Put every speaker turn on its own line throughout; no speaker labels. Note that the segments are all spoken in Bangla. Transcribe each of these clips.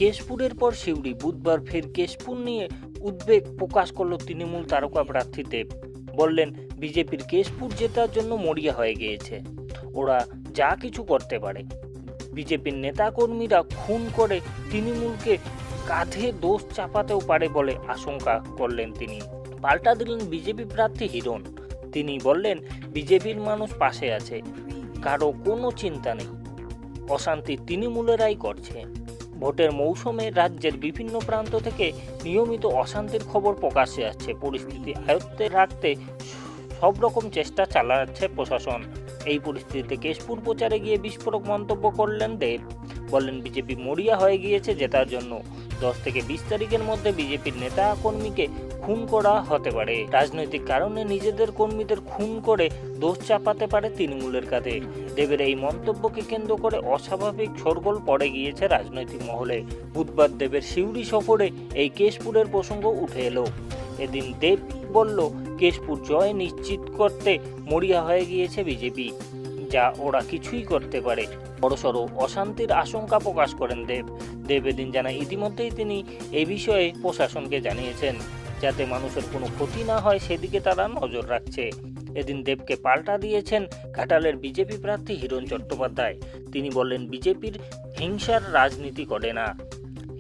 কেশপুরের পর সিউড়ি, বুধবার ফের কেশপুর নিয়ে উদ্বেগ প্রকাশ করল তৃণমূল তারকা প্রার্থী দেব। বললেন, বিজেপির কেশপুর জেতার জন্য মরিয়া হয়ে গিয়েছে, ওরা যা কিছু করতে পারে। বিজেপির নেতাকর্মীরা খুন করে তৃণমূলকে কাঁধে দোষ চাপাতেও পারে বলে আশঙ্কা করলেন তিনি। পাল্টা দিলেন বিজেপি প্রার্থী হিরণ। তিনি বললেন, বিজেপির মানুষ পাশে আছে, কারো কোনো চিন্তা নেই, অশান্তি তৃণমূলেরাই করছে। ভোটের মৌসুমে রাজ্যের বিভিন্ন প্রান্ত থেকে নিয়মিত অশান্তির খবর প্রকাশ্যে আসছে। পরিস্থিতি আয়ত্তে রাখতে সব রকম চেষ্টা চালাচ্ছে প্রশাসন। এই পরিস্থিতিতে কেশপুর প্রচারে গিয়ে বিস্ফোরক মন্তব্য করলেন দেব। বললেন, বিজেপি মরিয়া হয়ে গিয়েছে জেতার জন্য। 10 থেকে 20 তারিখের মধ্যে বিজেপির নেতা কর্মীকে খুন করা হতে পারে। রাজনৈতিক কারণে নিজেদের কর্মীদের খুন করে দোষ চাপাতে পারে তৃণমূলের কাঁধে। দেবের এই মন্তব্যকে কেন্দ্র করে অস্বাভাবিক শোরগোল পড়ে গিয়েছে রাজনৈতিক মহলে। বুধবার দেবের সিউড়ি সফরে এই কেশপুরের প্রসঙ্গ উঠে এলো। এদিন দেব বলল, কেশপুর জয় নিশ্চিত করতে মরিয়া হয়ে গিয়েছে বিজেপি, যা ওরা কিছুই করতে পারে। বড়সড় অশান্তির আশঙ্কা প্রকাশ করেন দেব এদিন জানায়, ইতিমধ্যেই তিনি এই বিষয়ে প্রশাসনকে জানিয়েছেন, যাতে মানুষের কোনো ক্ষতি না হয় সেদিকে তারা নজর রাখছে। এদিন দেবকে পাল্টা দিয়েছেন ঘাটালের বিজেপি প্রার্থী হিরণ চট্টোপাধ্যায়। তিনি বললেন, বিজেপির হিংসার রাজনীতি করে না।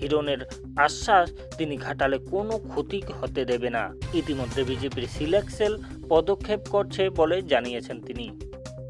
হিরণের আশ্বাস, তিনি ঘাটালে কোনো ক্ষতি হতে দেবে না। ইতিমধ্যে বিজেপির সিলেক্ট সেল পদক্ষেপ করছে বলে জানিয়েছেন তিনি।